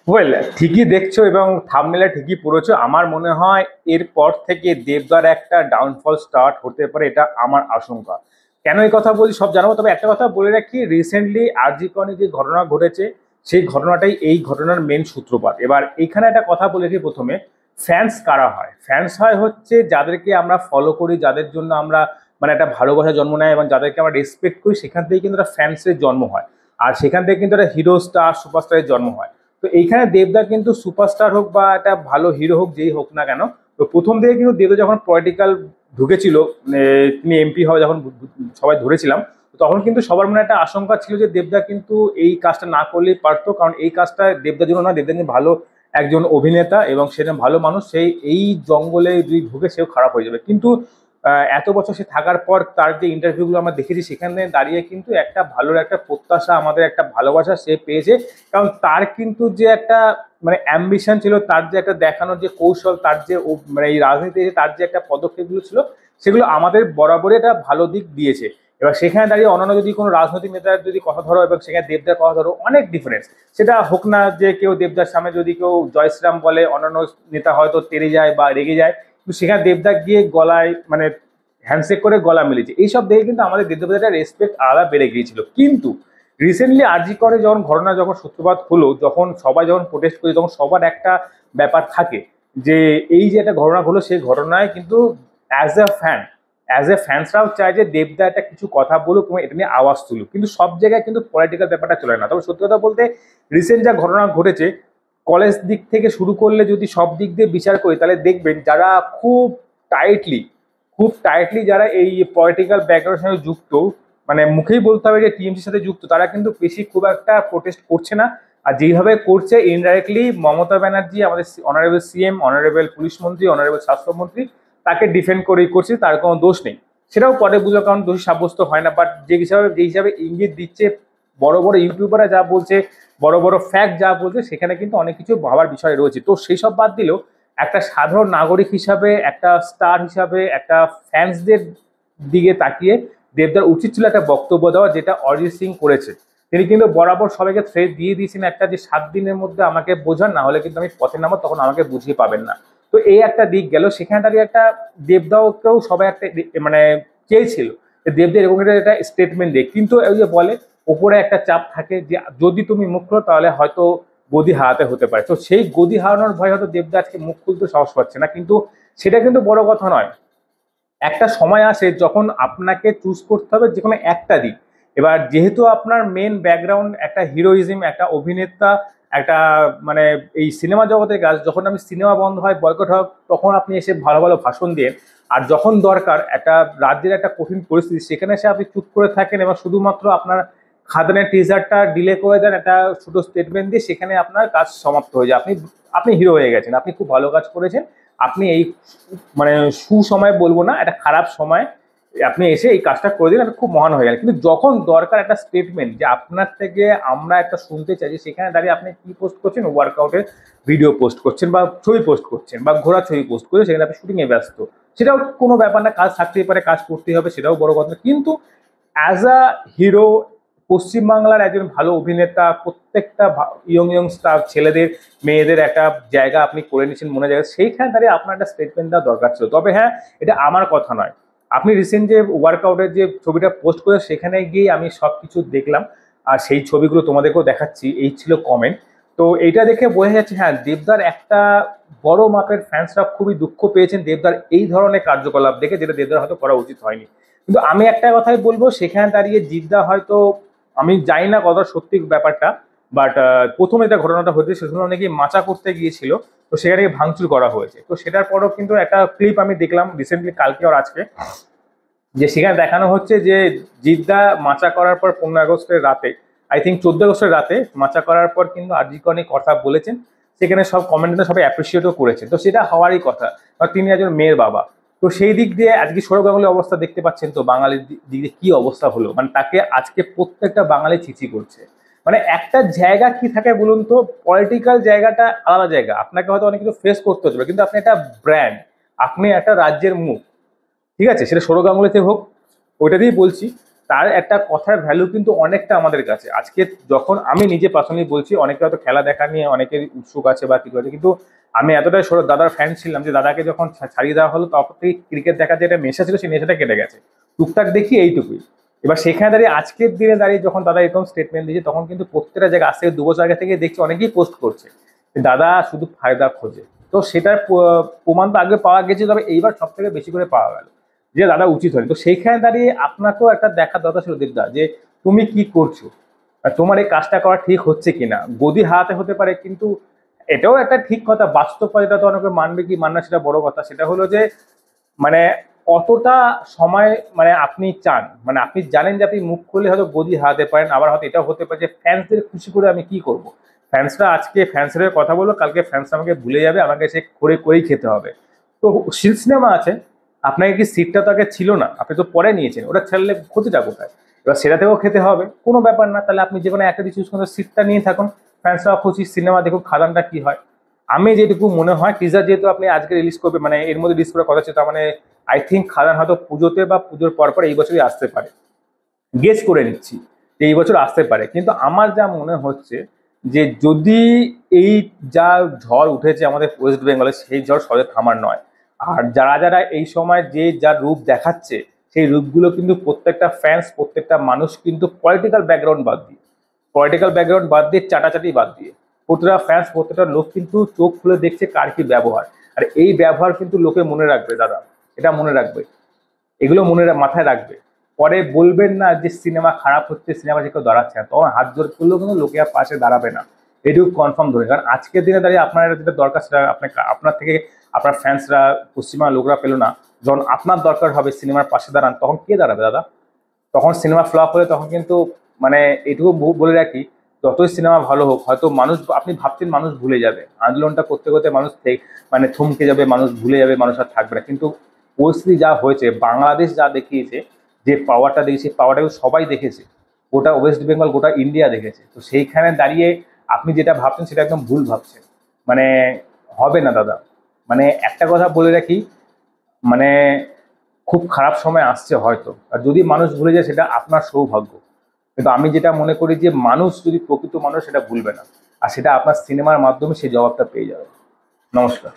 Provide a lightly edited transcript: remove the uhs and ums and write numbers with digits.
Well, ঠিকই দেখছো এবং থাম্বনেলে ঠিকই পড়েছো। আমার মনে হয় এরপর থেকে দেবদার একটা ডাউনফল স্টার্ট হতে পারে, এটা আমার আশঙ্কা। কেন এই কথা বলছি সব জানাবো, তবে একটা কথা বলে রাখি, রিসেন্টলি আরজি কনে যে ঘটনা ঘটেছে সেই ঘটনাটাই এই ঘটনার মেন সূত্রপাত। এবার এখানে একটা কথা বলে রাখি প্রথমে, ফ্যান্স কারা হয়? ফ্যান্স হয় হচ্ছে যাদেরকে আমরা ফলো করি, যাদের জন্য আমরা মানে একটা ভালোবাসা জন্ম নেয় এবং যাদেরকে আমরা রেসপেক্ট করি, সেখান থেকে কিন্তু একটা ফ্যান্সের জন্ম হয়। আর সেখান থেকে কিন্তু একটা হিরো স্টার সুপারস্টারের জন্ম হয়। তো এইখানে দেবদা কিন্তু সুপারস্টার হোক বা একটা ভালো হিরো হোক, যেই হোক না কেন, তো প্রথম থেকে কিন্তু দেবদা যখন পলিটিক্যাল ঢুকেছিল, তিনি এমপি হওয়া যখন সবাই ধরেছিলাম, তখন কিন্তু সবার মনে একটা আশঙ্কা ছিল যে দেবদা কিন্তু এই কাজটা না করলেই পারতো, কারণ এই কাজটা দেবদার জন্য না, দেবদা কিন্তু ভালো একজন অভিনেতা এবং সেটা ভালো মানুষ, সেই এই জঙ্গলে যদি ঢুকে সেও খারাপ হয়ে যাবে। কিন্তু এত বছর সে থাকার পর তার যে ইন্টারভিউগুলো আমরা দেখেছি, সেখানে দাঁড়িয়ে কিন্তু একটা ভালো একটা প্রত্যাশা, আমাদের একটা ভালোবাসা সে পেয়েছে। কারণ তার কিন্তু যে একটা মানে অ্যাম্বিশন ছিল, তার যে একটা দেখানোর যে কৌশল, তার যে মানে এই রাজনীতিতে তার যে একটা পদক্ষেপগুলো ছিল, সেগুলো আমাদের বরাবরই একটা ভালো দিক দিয়েছে। এবার সেখানে দাঁড়িয়ে অন্যান্য যদি কোনো রাজনৈতিক নেতার যদি কথা ধরো এবং সেখানে দেবদার কথা ধরো, অনেক ডিফারেন্স। সেটা হোক না যে কেউ দেবদার সামনে যদি কেউ জয় শ্রীরাম বলে, অন্যান্য নেতা হয়তো তেড়ে যায় বা রেগে যায়, কিন্তু সেখানে দেবদার গিয়ে গলায় মানে হ্যান্ডশেক করে গলা মিলেছে, এইসব দেখে কিন্তু আমাদের দেবদার একটা রেসপেক্ট আলাদা বেড়ে গিয়েছিল। কিন্তু রিসেন্টলি আরজি করে যখন ঘটনা যখন সূত্রপাত হলো, যখন সবাই যখন প্রোটেস্ট করি, তখন সবার একটা ব্যাপার থাকে যে এই যে একটা ঘটনা হলো, সেই ঘটনায় কিন্তু as a fan, as a ফ্যান্সরাও চায় যে দেবদা একটা কিছু কথা বলুক এবং এটা নিয়ে আওয়াজ তুলুক। কিন্তু সব জায়গায় কিন্তু পলিটিক্যাল ব্যাপারটা চলে না। তবে সত্যি কথা বলতে, রিসেন্ট যা ঘটনা ঘটেছে, কলেজ দিক থেকে শুরু করলে যদি সব দিক দিয়ে বিচার করি, তাহলে দেখবেন যারা টাইটলি খুব টাইটলি যারা এই পলিটিক্যাল ব্যাকগ্রাউন্ডের সঙ্গে যুক্ত, মানে মুখেই বলতে হবে যে টিএমসির সাথে যুক্ত, তারা কিন্তু বেশি খুব একটা প্রোটেস্ট করছে না। আর যেইভাবে করছে ইনডাইরেক্টলি, মমতা ব্যানার্জি আমাদের অনারেবল সিএম, অনারেবল পুলিশ মন্ত্রী, অনারেবল স্বাস্থ্যমন্ত্রী, তাকে ডিফেন্ড করেই করছে, তার কোনো দোষ নেই। সেটাও পরে বুঝলো, কারণ দোষী সাব্যস্ত হয় না। বাট যে হিসাবে ইঙ্গিত দিচ্ছে, বড় বড় ইউটিউবাররা যা বলছে, বড় বড় ফ্যাক্ট যা বলছে, সেখানে কিন্তু অনেক কিছু ভাবার বিষয় রয়েছে। তো সেই সব বাদ দিলেও একটা সাধারণ নাগরিক হিসাবে, একটা স্টার হিসাবে, একটা ফ্যান্সদের দিকে তাকিয়ে দেবদার উচিত ছিল একটা বক্তব্য দেওয়া, যেটা অরিজিৎ সিং করেছে। তিনি কিন্তু বরাবর সবাইকে থ্রেট দিয়ে দিয়েছেন একটা, যে 7 দিনের মধ্যে আমাকে বোঝান, না হলে কিন্তু আমি পথে নামো, তখন আমাকে বুঝিয়ে পাবেন না। তো এই একটা দিক গেল। সেখানে দাঁড়িয়ে একটা দেবদাওকেও সবাই একটা মানে চেয়েছিল যে দেবদা এরকম একটা স্টেটমেন্ট দেয়, কিন্তু ওই যে বলে ওপরে একটা চাপ থাকে যে যদি তুমি মুখ খোলো তাহলে হয়তো গদি হারাতে হতে পারে। তো সেই গদি হারানোর ভয় হয়তো দেবদা আজকে মুখ খুলতে সাহস পাচ্ছে না। কিন্তু সেটা কিন্তু বড় কথা নয়। একটা সময় আসে যখন আপনাকে চুজ করতে হবে যে কোনো একটা দিক। এবার যেহেতু আপনার মেন ব্যাকগ্রাউন্ড একটা হিরোইজম, একটা অভিনেতা, একটা মানে এই সিনেমা জগতের কাজ, যখন আমি সিনেমা বন্ধ হয়, বয়কট হয়, তখন আপনি এসে ভালো ভালো ভাষণ দিয়ে, আর যখন দরকার একটা রাজ্যের একটা কঠিন পরিস্থিতি, সেখানে এসে আপনি চুপ করে থাকেন এবং শুধুমাত্র আপনার খাদানের টিজারটা ডিলে করে দেন একটা ছোট স্টেটমেন্ট দিয়ে, সেখানে আপনার কাজ সমাপ্ত হয়ে যায়। আপনি আপনি হিরো হয়ে গেছেন, আপনি খুব ভালো কাজ করেছেন। আপনি এই মানে সুসময় বলবো না, একটা খারাপ সময় আপনি এসে এই কাজটা করে দিলেন, আপনি খুব মহান হয়ে গেলেন। কিন্তু যখন দরকার একটা স্টেটমেন্ট যে আপনার থেকে আমরা একটা শুনতে চাইছি, সেখানে দাঁড়িয়ে আপনি কি পোস্ট করছেন? ওয়ার্কআউটের ভিডিও পোস্ট করছেন বা ছবি পোস্ট করছেন বা ঘোরা ছবি পোস্ট করছেন, সেখানে আপনি শুটিংয়ে ব্যস্ত। সেটাও কোনো ব্যাপার না, কাজ থাকতেই পারে, কাজ করতেই হবে, সেটাও বড় কথা। কিন্তু অ্যাজ আ হিরো, পশ্চিমবাংলার একজন ভালো অভিনেতা, প্রত্যেকটা ইয়ং ইয়ং স্টার ছেলেদের মেয়েদের একটা জায়গা আপনি করে নিয়েছেন মনে জায়গা, সেইখানে দাঁড়িয়ে আপনার একটা স্টেটমেন্ট দেওয়া দরকার ছিল। তবে হ্যাঁ, এটা আমার কথা নয়, আপনি রিসেন্ট যে ওয়ার্কআউটের যে ছবিটা পোস্ট করে, সেখানে গিয়ে আমি সব কিছু দেখলাম, আর সেই ছবিগুলো তোমাদেরকেও দেখাচ্ছি, এই ছিল কমেন্ট। তো এইটা দেখে বোঝা যাচ্ছে হ্যাঁ, দেবদার একটা বড় মাপের ফ্যান্সরা খুবই দুঃখ পেয়েছেন দেবদার এই ধরনের কার্যকলাপ দেখে, যেটা দেবদার হয়তো করা উচিত হয়নি। কিন্তু আমি একটা কথাই বলবো, সেখানে দাঁড়িয়ে জিদ্দা হয়তো, আমি জানি না কত সত্যি ব্যাপারটা, বাট প্রথমে যে ঘটনাটা হয়েছে, সে সময় নাকি মাচা করতে গিয়েছিল, তো সেখানে ভাঙচুর করা হয়েছে। তো সেটার পরও কিন্তু একটা ক্লিপ আমি দেখলাম রিসেন্টলি, কালকে আর আজকে, যে সেখানে দেখানো হচ্ছে যে জিদ্দা মাচা করার পর 15 আগস্টের রাতে, আই থিঙ্ক 14 আগস্টের রাতে মাচা করার পর কিন্তু আরজিকে অনেক কথা বলেছেন। সেখানে সব কমেন্টে সবাই অ্যাপ্রিসিয়েটও করেছেন। তো সেটা হওয়ারই কথা, কারণ তিনি একজন মেয়ের বাবা। তো সেই দিক দিয়ে আজকে সৌরভ গাঙ্গুলির অবস্থা দেখতে পাচ্ছেন, তো বাঙালির দিক দিয়ে কি অবস্থা হলো, মানে তাকে আজকে প্রত্যেকটা বাঙালি চিচি করছে। মানে একটা জায়গা কি থাকে বলুন তো, পলিটিক্যাল জায়গাটা আলাদা জায়গা, আপনাকে হয়তো অনেক কিছু ফেস করতে হতে পারে, কিন্তু আপনি একটা ব্র্যান্ড, আপনি একটা রাজ্যের মুখ, ঠিক আছে? সেটা সৌরভ গাঙ্গুলিতে হোক, ওইটা দিয়েই বলছি। তার একটা কথার ভ্যালু কিন্তু অনেকটা আমাদের কাছে। আজকে যখন আমি নিজে পার্সোনালি বলছি, অনেকে হয়তো খেলা দেখা নিয়ে অনেকের উৎসুক আছে বা কিছু আছে, কিন্তু আমি এতটাই সৌরভ দাদার ফ্যান ছিলাম যে দাদাকে যখন ছাড়িয়ে দেওয়া হলো তখন থেকে ক্রিকেট দেখা যে একটা নেশা ছিল, সেই নেশাটা কেটে গেছে। টুকটাক দেখি এইটুকুই। এবার সেখানে দাঁড়িয়ে আজকের দিনে দাঁড়িয়ে যখন দাদা এরকম স্টেটমেন্ট দিয়েছে, তখন কিন্তু প্রত্যেকটা জায়গায় আজ থেকে 2 বছর আগে থেকে দেখছি অনেকেই পোস্ট করছে যে দাদা শুধু ফায়দা খোঁজে। তো সেটার প্রমাণ তো আগে পাওয়া গেছে, তবে এইবার সব থেকে বেশি করে পাওয়া গেল যে দাদা উচিত হয়নি। তো সেইখানে দাঁড়িয়ে আপনাকেও একটা দেখার দরকার ছিল দেবদা, যে তুমি কি করছো আর তোমার এই কাজটা করা ঠিক হচ্ছে কিনা। গদি হারাতে হতে পারে, কিন্তু এটাও একটা ঠিক কথা, বাস্তবতা তো অনেকে মানবে কি মানবে সেটা বড় কথা। সেটা হলো যে মানে কতটা সময় মানে আপনি চান, মানে আপনি জানেন যে আপনি মুখ খুললে হয়তো গদি হারাতে পারেন, আবার হয়তো এটাও হতে পারে যে ফ্যান্সদের খুশি করে আমি কি করব। ফ্যান্সরা আজকে ফ্যান্সের কথা বললো, কালকে ফ্যান্স আমাকে ভুলে যাবে, আমাকে সে করে করেই খেতে হবে। তো সিনেমা আছে, আপনাকে কি সিটটা তো আগে ছিল না, আপনি তো পরে নিয়েছেন, ওটা ছাড়লে ক্ষতিটা কোথায়? এবার সেটা থেকেও খেতে হবে, কোনো ব্যাপার না, তাহলে আপনি যে কোনো একটা চুজ করুন, সিটটা নিয়ে থাকুন, ফ্যান্সরা খুশি, সিনেমা দেখুন, খাদানটা কি হয়। আমি যেটুকু মনে হয় টিজার যেহেতু আপনি আজকে রিলিজ করবে, মানে এর মধ্যে রিলিজ করার কথা ছিল, তার মানে আই থিঙ্ক খাদান হয়তো পুজোতে বা পুজোর পর এই বছরই আসতে পারে, গেস করে নিচ্ছি যে এই বছর আসতে পারে। কিন্তু আমার যা মনে হচ্ছে যে যদি এই যা ঝড় উঠেছে আমাদের ওয়েস্ট বেঙ্গলে, সেই ঝড় সহজে থামার নয়। আর যারা যারা এই সময় যে যা রূপ দেখাচ্ছে, সেই রূপগুলো কিন্তু প্রত্যেকটা ফ্যান্স, প্রত্যেকটা মানুষ কিন্তু পলিটিক্যাল ব্যাকগ্রাউন্ড বাদ দিয়ে চাটাচাটি বাদ দিয়ে প্রত্যেকটা ফ্যান্স, প্রত্যেকটা লোক কিন্তু চোখ খুলে দেখছে কার কি ব্যবহার। আর এই ব্যবহার কিন্তু লোকে মনে রাখবে দাদা, এটা মনে রাখবে, এগুলো মাথায় রাখবে। পরে বলবেন না যে সিনেমা খারাপ হচ্ছে, সিনেমা যে কেউ দাঁড়াচ্ছে না, তখন হাত জোর করলেও কিন্তু লোকে আর পাশে দাঁড়াবে না, এটুকু কনফার্ম ধরে। কারণ আজকের দিনে দাঁড়িয়ে আপনার যেটা দরকার সেটা আপনার থেকে আপনার ফ্যান্সরা, পশ্চিমবাংলার লোকরা পেলো না। যখন আপনার দরকার হবে সিনেমার পাশে দাঁড়ান, তখন কে দাঁড়াবে দাদা? তখন সিনেমা ফ্লপ হলে তখন কিন্তু মানে এটুকু বলে রাখি, যতই সিনেমা ভালো হোক, হয়তো মানুষ, আপনি ভাবছেন মানুষ ভুলে যাবে, আন্দোলনটা করতে করতে মানুষ মানে থমকে যাবে, মানুষ ভুলে যাবে, মানুষ আর থাকবে না। কিন্তু পরিস্থিতি যা হয়েছে, বাংলাদেশ যা দেখিয়েছে, যে পাওয়ারটা দেখেছে, পাওয়ারটা কিন্তু সবাই দেখেছে, গোটা ওয়েস্ট বেঙ্গল, গোটা ইন্ডিয়া দেখেছে। তো সেইখানে দাঁড়িয়ে আপনি যেটা ভাবছেন সেটা একদম ভুল ভাবছেন, মানে হবে না দাদা। মানে একটা কথা বলে রাখি, মানে খুব খারাপ সময় আসছে হয়তো, আর যদি মানুষ ভুলে যায় সেটা আপনার সৌভাগ্য। কিন্তু আমি যেটা মনে করি যে মানুষ যদি প্রকৃত মানুষ, সেটা ভুলবে না, আর সেটা আপনার সিনেমার মাধ্যমে সেই জবাবটা পেয়ে যাবে। নমস্কার।